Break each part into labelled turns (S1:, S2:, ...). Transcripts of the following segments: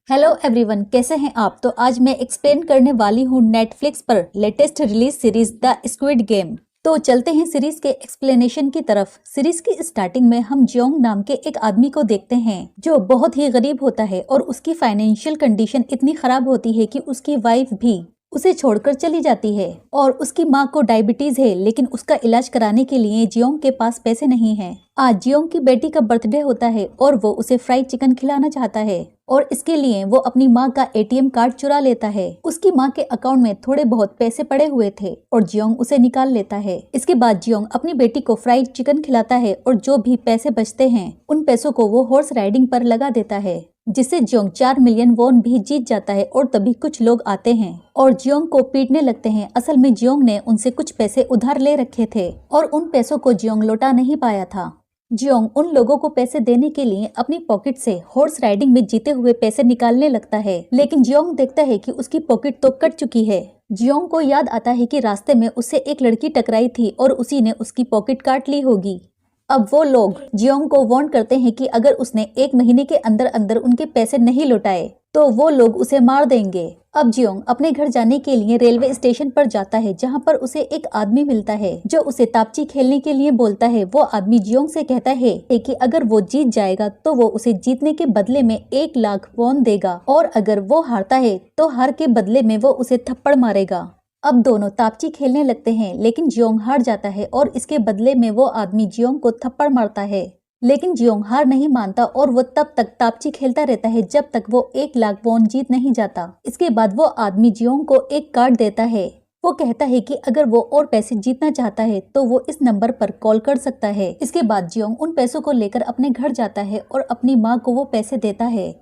S1: Hello everyone, कैसे हैं आप। तो आज मैं एक्सप्लेन करने वाली हूँ नेटफ्लिक्स पर latest release series the squid game. तो चलते हैं सीरीज के एक्सप्लेनेशन की तरफ। सीरीज की स्टार्टिंग में हम जियोंग नाम के एक आदमी को देखते हैं जो बहुत ही गरीब होता है और उसकी फाइनेंशियल कंडीशन इतनी खराब होती है कि उसकी वाइफ भी उसे छोड़कर चली जाती है और उसकी माँ को डायबिटीज है, लेकिन उसका इलाज कराने के लिए जियोंग के पास पैसे नहीं हैं। आज जियोंग की बेटी का बर्थडे होता है और वो उसे फ्राइड चिकन खिलाना चाहता है और इसके लिए वो अपनी माँ का एटीएम कार्ड चुरा लेता है। उसकी माँ के अकाउंट में थोड़े बहुत पैसे पड़े हुए थे और जियोंग उसे निकाल लेता है। इसके बाद जियोंग अपनी बेटी को फ्राइड चिकन खिलाता है और जो भी पैसे बचते हैं उन पैसों को वो हॉर्स राइडिंग पर लगा देता है, जिससे जियोंग 4 मिलियन वॉन भी जीत जाता है। और तभी कुछ लोग आते हैं और जियोंग को पीटने लगते हैं। असल में जियोंग ने उनसे कुछ पैसे उधार ले रखे थे और उन पैसों को जियोंग लौटा नहीं पाया था। जियोंग उन लोगों को पैसे देने के लिए अपनी पॉकेट से हॉर्स राइडिंग में जीते हुए पैसे निकालने लगता है, लेकिन जियोंग देखता है कि उसकी पॉकेट तो कट चुकी है। जियोंग को याद आता है कि रास्ते में उससे एक लड़की टकराई थी और उसी ने उसकी पॉकेट काट ली होगी। अब वो लोग जियोंग को वार्न करते हैं कि अगर उसने 1 महीने के अंदर अंदर उनके पैसे नहीं लौटाए तो वो लोग उसे मार देंगे। अब जियोंग अपने घर जाने के लिए रेलवे स्टेशन पर जाता है, जहां पर उसे एक आदमी मिलता है जो उसे तापची खेलने के लिए बोलता है। वो आदमी जियोंग से कहता है कि अगर वो जीत जाएगा तो वो उसे जीतने के बदले में 1 लाख वॉन देगा और अगर वो हारता है तो हार के बदले में वो उसे थप्पड़ मारेगा। अब दोनों तापची खेलने लगते हैं, लेकिन जियोंग हार जाता है और इसके बदले में वो आदमी जियोंग को थप्पड़ मारता है। लेकिन जियोंग हार नहीं मानता और वो तब तक तापची खेलता रहता है जब तक वो 1 लाख वॉन जीत नहीं जाता। इसके बाद वो आदमी जियोंग को एक कार्ड देता है। वो कहता है कि अगर वो और पैसे जीतना चाहता है तो वो इस नंबर पर कॉल कर सकता है। इसके बाद जियोंग उन पैसों को लेकर अपने घर जाता है और अपनी माँ को वो पैसे देता है।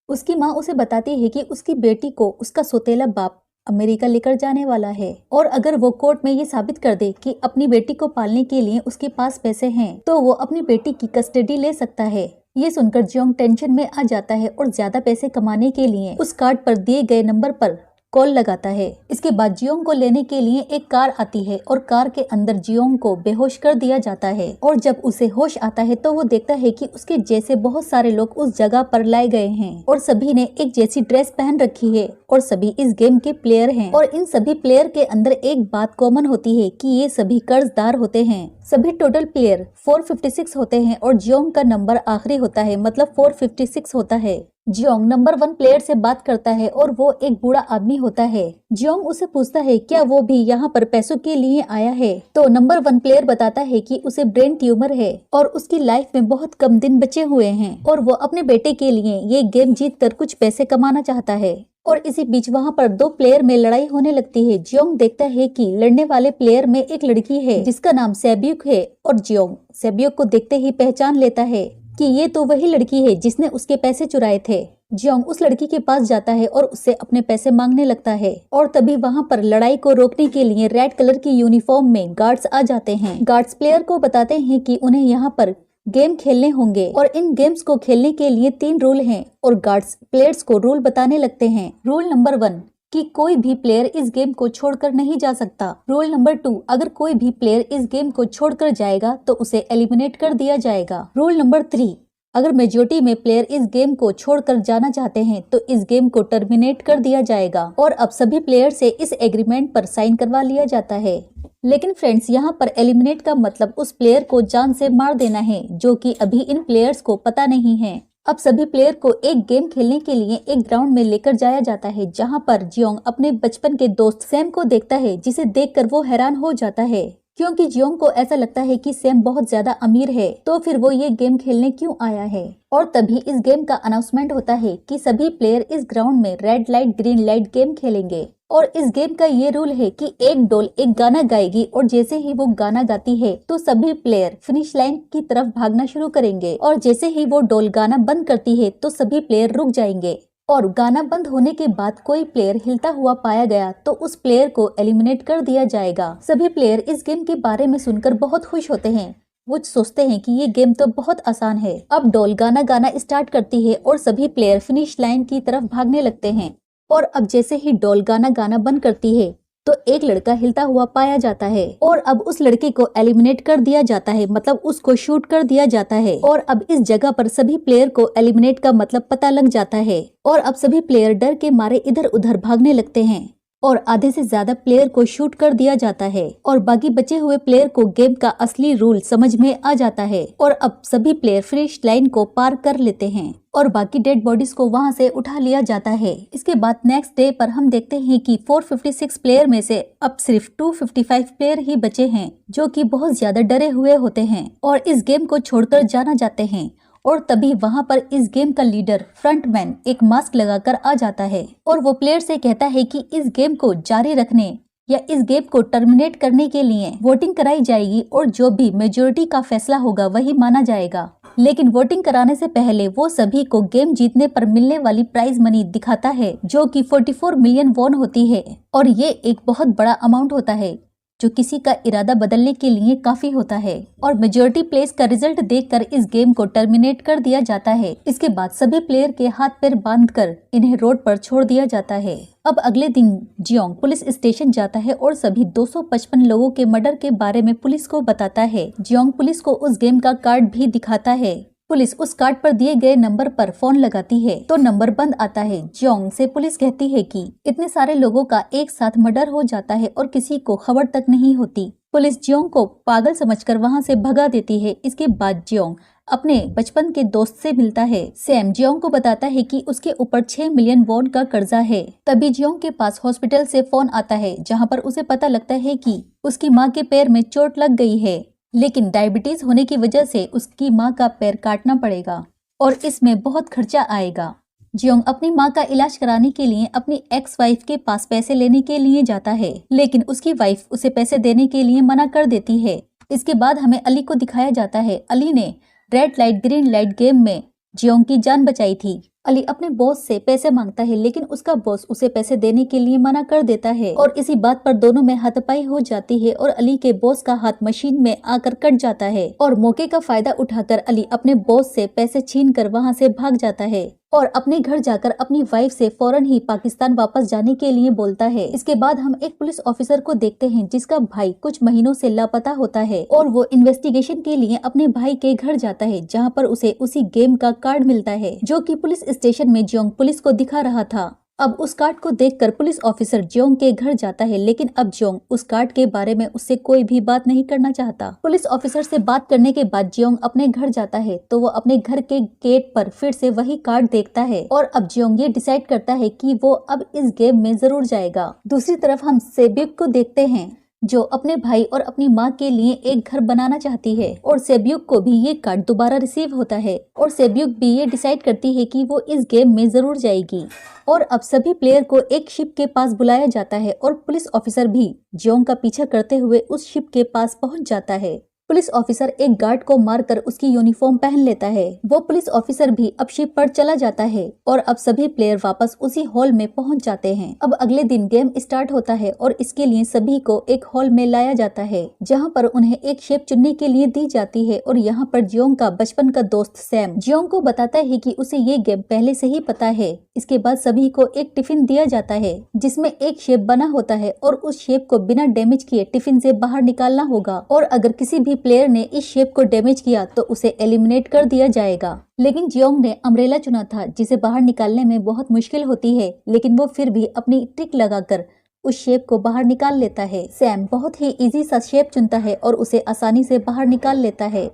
S1: उसकी माँ उसे बताती है कि उसकी बेटी को उसका सौतेला बाप अमेरिका लेकर जाने वाला है और अगर वो कोर्ट में ये साबित कर दे कि अपनी बेटी को पालने के लिए उसके पास पैसे हैं तो वो अपनी बेटी की कस्टडी ले सकता है। ये सुनकर जियोंग टेंशन में आ जाता है और ज्यादा पैसे कमाने के लिए उस कार्ड पर दिए गए नंबर पर कॉल लगाता है। इसके बाद जियोंग को लेने के लिए एक कार आती है और कार के अंदर जियोंग को बेहोश कर दिया जाता है और जब उसे होश आता है तो वो देखता है कि उसके जैसे बहुत सारे लोग उस जगह पर लाए गए हैं और सभी ने एक जैसी ड्रेस पहन रखी है और सभी इस गेम के प्लेयर हैं। और इन सभी प्लेयर के अंदर एक बात कॉमन होती है कि ये सभी कर्जदार होते हैं। सभी टोटल प्लेयर 456 होते हैं और जियोंग का नंबर आखिरी होता है, मतलब 456 होता है। जियोंग नंबर 1 प्लेयर से बात करता है और वो एक बूढ़ा आदमी होता है। जियोंग उसे पूछता है क्या वो भी यहाँ पर पैसों के लिए आया है, तो नंबर 1 प्लेयर बताता है कि उसे ब्रेन ट्यूमर है और उसकी लाइफ में बहुत कम दिन बचे हुए हैं और वो अपने बेटे के लिए ये गेम जीत कर कुछ पैसे कमाना चाहता है। और इसी बीच वहाँ पर 2 प्लेयर में लड़ाई होने लगती है। जियोंग देखता है कि लड़ने वाले प्लेयर में एक लड़की है जिसका नाम सेब्यूक है और जियोंग सेब्यूक को देखते ही पहचान लेता है कि ये तो वही लड़की है जिसने उसके पैसे चुराए थे। जियोंग उस लड़की के पास जाता है और उससे अपने पैसे मांगने लगता है और तभी वहाँ पर लड़ाई को रोकने के लिए रेड कलर की यूनिफॉर्म में गार्ड्स आ जाते हैं। गार्ड्स प्लेयर को बताते हैं कि उन्हें यहाँ पर गेम खेलने होंगे और इन गेम्स को खेलने के लिए 3 रूल हैं और गार्ड्स प्लेयर्स को रूल बताने लगते हैं। रूल नंबर 1 कि कोई भी प्लेयर इस गेम को छोड़कर नहीं जा सकता। रूल नंबर 2 अगर कोई भी प्लेयर इस गेम को छोड़कर जाएगा तो उसे एलिमिनेट कर दिया जाएगा। रूल नंबर 3 अगर मेजोरिटी में प्लेयर इस गेम को छोड़कर जाना चाहते हैं तो इस गेम को टर्मिनेट कर दिया जाएगा। और अब सभी प्लेयर से इस एग्रीमेंट पर साइन करवा लिया जाता है। लेकिन फ्रेंड्स, यहाँ पर एलिमिनेट का मतलब उस प्लेयर को जान से मार देना है, जो कि अभी इन प्लेयर्स को पता नहीं है। अब सभी प्लेयर को एक गेम खेलने के लिए एक ग्राउंड में लेकर जाया जाता है, जहाँ पर जियोंग अपने बचपन के दोस्त सैम को देखता है, जिसे देखकर वो हैरान हो जाता है क्योंकि जियोंग को ऐसा लगता है कि सैम बहुत ज्यादा अमीर है, तो फिर वो ये गेम खेलने क्यों आया है। और तभी इस गेम का अनाउंसमेंट होता है कि सभी प्लेयर इस ग्राउंड में red light green light game खेलेंगे और इस गेम का ये रूल है कि एक डॉल एक गाना गाएगी और जैसे ही वो गाना गाती है तो सभी प्लेयर फिनिश लाइन की तरफ भागना शुरू करेंगे और जैसे ही वो डॉल गाना बंद करती है तो सभी प्लेयर रुक जाएंगे और गाना बंद होने के बाद कोई प्लेयर हिलता हुआ पाया गया तो उस प्लेयर को एलिमिनेट कर दिया जाएगा। सभी प्लेयर इस गेम के बारे में सुनकर बहुत खुश होते हैं। वो सोचते हैं कि ये गेम तो बहुत आसान है। अब डॉल गाना गाना स्टार्ट करती है और सभी प्लेयर फिनिश लाइन की तरफ भागने लगते हैं और अब जैसे ही डॉल गाना गाना बंद करती है तो एक लड़का हिलता हुआ पाया जाता है और अब उस लड़के को एलिमिनेट कर दिया जाता है, मतलब उसको शूट कर दिया जाता है। और अब इस जगह पर सभी प्लेयर को एलिमिनेट का मतलब पता लग जाता है और अब सभी प्लेयर डर के मारे इधर उधर भागने लगते हैं और आधे से ज्यादा प्लेयर को शूट कर दिया जाता है और बाकी बचे हुए प्लेयर को गेम का असली रूल समझ में आ जाता है और अब सभी प्लेयर फिनिश लाइन को पार कर लेते हैं और बाकी डेड बॉडीज को वहां से उठा लिया जाता है। इसके बाद नेक्स्ट डे पर हम देखते हैं कि 456 प्लेयर में से अब सिर्फ 255 प्लेयर ही बचे हैं, जो कि बहुत ज्यादा डरे हुए होते हैं और इस गेम को छोड़कर जाना चाहते हैं। और तभी वहां पर इस गेम का लीडर फ्रंटमैन एक मास्क लगाकर आ जाता है और वो प्लेयर से कहता है कि इस गेम को जारी रखने या इस गेम को टर्मिनेट करने के लिए वोटिंग कराई जाएगी और जो भी मेजोरिटी का फैसला होगा वही माना जाएगा। लेकिन वोटिंग कराने से पहले वो सभी को गेम जीतने पर मिलने वाली प्राइज मनी दिखाता है, जो कि 44 मिलियन वॉन होती है और ये एक बहुत बड़ा अमाउंट होता है जो किसी का इरादा बदलने के लिए काफी होता है। और मेजोरिटी प्लेस का रिजल्ट देखकर इस गेम को टर्मिनेट कर दिया जाता है। इसके बाद सभी प्लेयर के हाथ पैर बांधकर इन्हें रोड पर छोड़ दिया जाता है। अब अगले दिन जियोंग पुलिस स्टेशन जाता है और सभी 255 लोगों के मर्डर के बारे में पुलिस को बताता है। जियोंग पुलिस को उस गेम का कार्ड भी दिखाता है। पुलिस उस कार्ड पर दिए गए नंबर पर फोन लगाती है तो नंबर बंद आता है। जियोंग से पुलिस कहती है कि इतने सारे लोगों का एक साथ मर्डर हो जाता है और किसी को खबर तक नहीं होती। पुलिस जियोंग को पागल समझकर वहां से भगा देती है। इसके बाद जियोंग अपने बचपन के दोस्त से मिलता है। सैम जियोंग को बताता है कि उसके ऊपर 6 मिलियन वॉन का कर्जा है। तभी जियोंग के पास हॉस्पिटल से फोन आता है, जहाँ पर उसे पता लगता है कि उसकी माँ के पैर में चोट लग गई है, लेकिन डायबिटीज होने की वजह से उसकी माँ का पैर काटना पड़ेगा और इसमें बहुत खर्चा आएगा। जियोंग अपनी माँ का इलाज कराने के लिए अपनी एक्स वाइफ के पास पैसे लेने के लिए जाता है, लेकिन उसकी वाइफ उसे पैसे देने के लिए मना कर देती है। इसके बाद हमें अली को दिखाया जाता है। अली ने red light green light game में जियोंग की जान बचाई थी। अली अपने बॉस से पैसे मांगता है, लेकिन उसका बॉस उसे पैसे देने के लिए मना कर देता है और इसी बात पर दोनों में हाथापाई हो जाती है और अली के बॉस का हाथ मशीन में आकर कट जाता है और मौके का फायदा उठाकर अली अपने बॉस से पैसे छीनकर वहां से भाग जाता है और अपने घर जाकर अपनी वाइफ से फौरन ही पाकिस्तान वापस जाने के लिए बोलता है। इसके बाद हम एक पुलिस ऑफिसर को देखते हैं जिसका भाई कुछ महीनों से लापता होता है और वो इन्वेस्टिगेशन के लिए अपने भाई के घर जाता है, जहां पर उसे उसी गेम का कार्ड मिलता है जो कि पुलिस स्टेशन में जियोंग पुलिस को दिखा रहा था। अब उस कार्ड को देखकर पुलिस ऑफिसर जियोंग के घर जाता है, लेकिन अब जियोंग उस कार्ड के बारे में उससे कोई भी बात नहीं करना चाहता। पुलिस ऑफिसर से बात करने के बाद जियोंग अपने घर जाता है तो वो अपने घर के गेट पर फिर से वही कार्ड देखता है और अब जियोंग ये डिसाइड करता है कि वो अब इस गेम में जरूर जाएगा। दूसरी तरफ हम सेब्युक को देखते हैं जो अपने भाई और अपनी माँ के लिए एक घर बनाना चाहती है और सेब्युक को भी ये कार्ड दोबारा रिसीव होता है और सेब्युक भी ये डिसाइड करती है कि वो इस गेम में जरूर जाएगी। और अब सभी प्लेयर को एक शिप के पास बुलाया जाता है और पुलिस ऑफिसर भी जियोंग का पीछा करते हुए उस शिप के पास पहुंच जाता है। पुलिस ऑफिसर एक गार्ड को मारकर उसकी यूनिफॉर्म पहन लेता है। वो पुलिस ऑफिसर भी अब शिप पर चला जाता है और अब सभी प्लेयर वापस उसी हॉल में पहुंच जाते हैं। अब अगले दिन गेम स्टार्ट होता है और इसके लिए सभी को एक हॉल में लाया जाता है, जहां पर उन्हें एक शेप चुनने के लिए दी जाती है और यहाँ पर जियोंग का बचपन का दोस्त सैम जियोंग को बताता है कि उसे ये गेम पहले से ही पता है। इसके बाद सभी को एक टिफिन दिया जाता है जिसमें एक शेप बना होता है और उस शेप को बिना डैमेज किए टिफिन से बाहर निकालना होगा और अगर किसी भी प्लेयर ने इस शेप को डैमेज किया तो उसे एलिमिनेट कर दिया जाएगा। लेकिन जियोंग ने अम्ब्रेला चुना था जिसे बाहर निकालने में बहुत मुश्किल होती है, लेकिन वो फिर भी अपनी ट्रिक लगाकर उस शेप को बाहर निकाल लेता है। सैम बहुत ही इजी सा शेप चुनता है और उसे आसानी से बाहर निकाल लेता है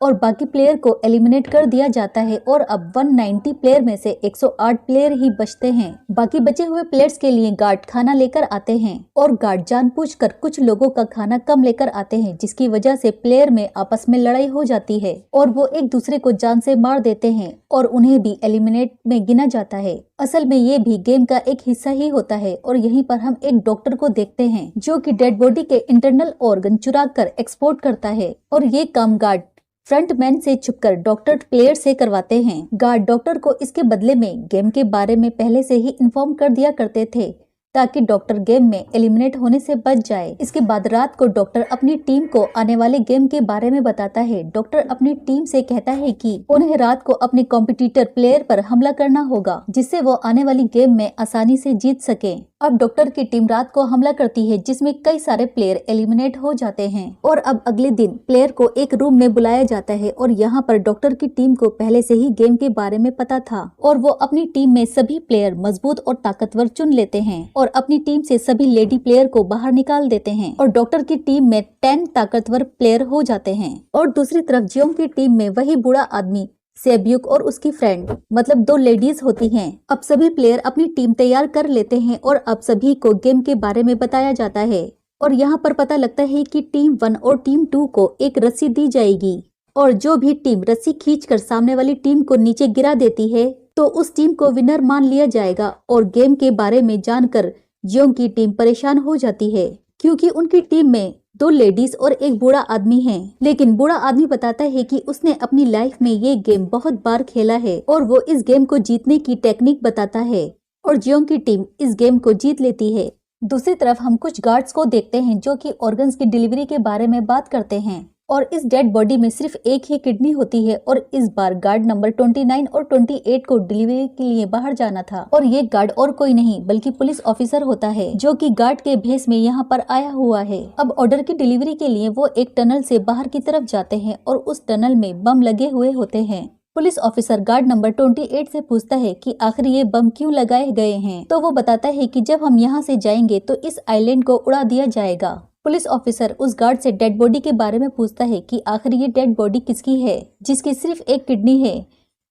S1: और बाकी प्लेयर को एलिमिनेट कर दिया जाता है और अब 190 प्लेयर में से 108 प्लेयर ही बचते हैं। बाकी बचे हुए प्लेयर्स के लिए गार्ड खाना लेकर आते हैं और गार्ड जानबूझकर कुछ लोगों का खाना कम लेकर आते हैं, जिसकी वजह से प्लेयर में आपस में लड़ाई हो जाती है और वो एक दूसरे को जान से मार देते हैं और उन्हें भी एलिमिनेट में गिना जाता है। असल में ये भी गेम का एक हिस्सा ही होता है और यहीं पर हम एक डॉक्टर को देखते हैं जो कि डेड बॉडी के इंटरनल ऑर्गन चुरा कर एक्सपोर्ट करता है और ये काम गार्ड फ्रंटमैन से छुपकर डॉक्टर प्लेयर से करवाते हैं। गार्ड डॉक्टर को इसके बदले में गेम के बारे में पहले से ही इन्फॉर्म कर दिया करते थे ताकि डॉक्टर गेम में एलिमिनेट होने से बच जाए। इसके बाद रात को डॉक्टर अपनी टीम को आने वाले गेम के बारे में बताता है। डॉक्टर अपनी टीम से कहता है कि उन्हें रात को अपने कॉम्पिटिटर प्लेयर पर हमला करना होगा जिससे वो आने वाली गेम में आसानी से जीत सके। अब डॉक्टर की टीम रात को हमला करती है जिसमें कई सारे प्लेयर एलिमिनेट हो जाते हैं और अब अगले दिन प्लेयर को एक रूम में बुलाया जाता है और यहाँ पर डॉक्टर की टीम को पहले से ही गेम के बारे में पता था और वो अपनी टीम में सभी प्लेयर मजबूत और ताकतवर चुन लेते हैं और अपनी टीम से सभी लेडी प्लेयर को बाहर निकाल देते हैं और डॉक्टर की टीम में 10 ताकतवर प्लेयर हो जाते हैं। और दूसरी तरफ जियोंग की टीम में वही बूढ़ा आदमी सेब्युक और उसकी फ्रेंड मतलब 2 लेडीज होती हैं। अब सभी प्लेयर अपनी टीम तैयार कर लेते हैं और अब सभी को गेम के बारे में बताया जाता है और यहाँ पर पता लगता है कि टीम 1 और टीम 2 को एक रस्सी दी जाएगी और जो भी टीम रस्सी खींचकर सामने वाली टीम को नीचे गिरा देती है तो उस टीम को विनर मान लिया जाएगा। और गेम के बारे में जानकर जियोंग की टीम परेशान हो जाती है क्योंकि उनकी टीम में 2 लेडीज और एक बूढ़ा आदमी है। लेकिन बूढ़ा आदमी बताता है कि उसने अपनी लाइफ में ये गेम बहुत बार खेला है और वो इस गेम को जीतने की टेक्निक बताता है और जियोंग की टीम इस गेम को जीत लेती है। दूसरी तरफ हम कुछ गार्ड्स को देखते हैं जो कि ऑर्गन्स की डिलीवरी के बारे में बात करते हैं और इस डेड बॉडी में सिर्फ एक ही किडनी होती है और इस बार गार्ड नंबर 29 और 28 को डिलीवरी के लिए बाहर जाना था और ये गार्ड और कोई नहीं बल्कि पुलिस ऑफिसर होता है जो कि गार्ड के भेष में यहाँ पर आया हुआ है। अब ऑर्डर की डिलीवरी के लिए वो एक टनल से बाहर की तरफ जाते हैं और उस टनल में बम लगे हुए होते हैं। पुलिस ऑफिसर गार्ड नंबर 28 से पूछता है कि आखिर ये बम क्यों लगाए गए हैं तो वो बताता है कि जब हम यहाँ से जाएंगे तो इस आइलैंड को उड़ा दिया जाएगा। पुलिस ऑफिसर उस गार्ड से डेड बॉडी के बारे में पूछता है कि आखिर ये डेड बॉडी किसकी है जिसकी सिर्फ एक किडनी है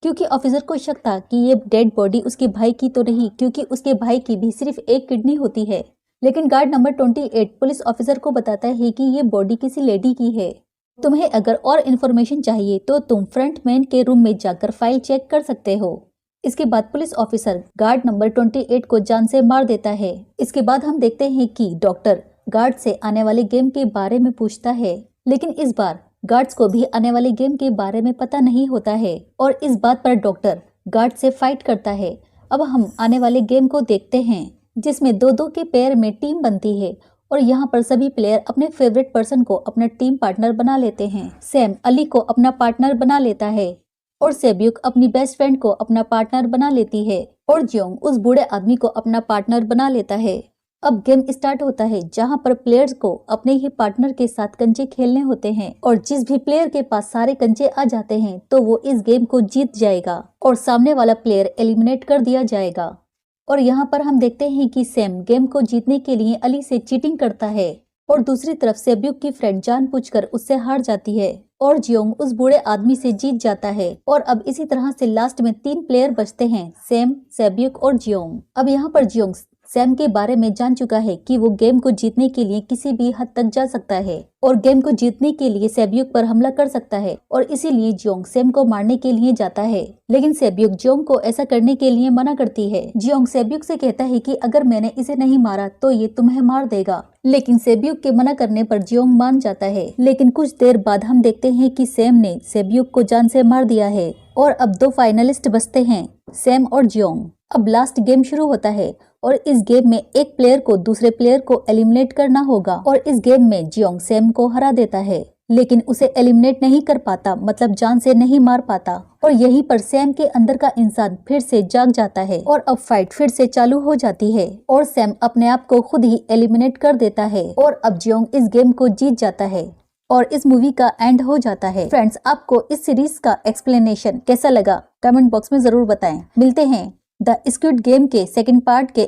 S1: क्योंकि ऑफिसर को शक था कि ये डेड बॉडी उसके भाई की तो नहीं क्योंकि उसके भाई की भी सिर्फ एक किडनी होती है। लेकिन गार्ड नंबर 28 पुलिस ऑफिसर को बताता है कि ये बॉडी किसी लेडी की है। तुम्हें अगर और इन्फॉर्मेशन चाहिए तो तुम फ्रंट मैन के रूम में जाकर फाइल चेक कर सकते हो। इसके बाद पुलिस ऑफिसर गार्ड नंबर 28 को जान से मार देता है। इसके बाद हम देखते हैं कि डॉक्टर गार्ड से आने वाले गेम के बारे में पूछता है लेकिन इस बार गार्ड्स को भी आने वाले गेम के बारे में पता नहीं होता है और इस बात पर डॉक्टर गार्ड से फाइट करता है। अब हम आने वाले गेम को देखते हैं जिसमें 2-2 के पेयर में टीम बनती है और यहाँ पर सभी प्लेयर अपने फेवरेट पर्सन को अपना टीम पार्टनर बना लेते हैं। सैम अली को अपना पार्टनर बना लेता है और सेब्युक अपनी बेस्ट फ्रेंड को अपना पार्टनर बना लेती है और जियोंग उस बूढ़े आदमी को अपना पार्टनर बना लेता है। अब गेम स्टार्ट होता है जहां पर प्लेयर्स को अपने ही पार्टनर के साथ कंचे खेलने होते हैं और जिस भी प्लेयर के पास सारे कंचे आ जाते हैं तो वो इस गेम को जीत जाएगा और सामने वाला प्लेयर एलिमिनेट कर दिया जाएगा। और यहाँ पर हम देखते हैं कि सैम गेम को जीतने के लिए अली से चीटिंग करता है और दूसरी तरफ सेब्युक की फ्रेंड जानबूझकर उससे हार जाती है और जियोंग उस बूढ़े आदमी से जीत जाता है। और अब इसी तरह से लास्ट में 3 प्लेयर बचते हैं, सैम, सेब्युक और जियोंग। अब यहाँ पर जियोंग सैम के बारे में जान चुका है कि वो गेम को जीतने के लिए किसी भी हद तक जा सकता है और गेम को जीतने के लिए सेब्युक पर हमला कर सकता है और इसीलिए जियोंग सैम को मारने के लिए जाता है। लेकिन सेब्युक जियोंग को ऐसा करने के लिए मना करती है। जियोंग सेब्युक से कहता है कि अगर मैंने इसे नहीं मारा तो ये तुम्हें मार देगा, लेकिन सेब्युक के मना करने पर जियोंग मान जाता है। लेकिन कुछ देर बाद हम देखते हैं कि सैम ने सेब्युक को जान से मार दिया है और अब 2 फाइनलिस्ट बचते हैं, सैम और जियोंग। अब लास्ट गेम शुरू होता है और इस गेम में एक प्लेयर को दूसरे प्लेयर को एलिमिनेट करना होगा और इस गेम में जियोंग सैम को हरा देता है लेकिन उसे एलिमिनेट नहीं कर पाता, मतलब जान से नहीं मार पाता। और यहीं पर सैम के अंदर का इंसान फिर से जाग जाता है और अब फाइट फिर से चालू हो जाती है और सैम अपने आप को खुद ही एलिमिनेट कर देता है और अब जियोंग इस गेम को जीत जाता है और इस मूवी का एंड हो जाता है। फ्रेंड्स, आपको इस सीरीज का एक्सप्लेनेशन कैसा लगा कमेंट बॉक्स में जरूर बताएं। मिलते हैं द स्क्विड गेम के सेकंड पार्ट के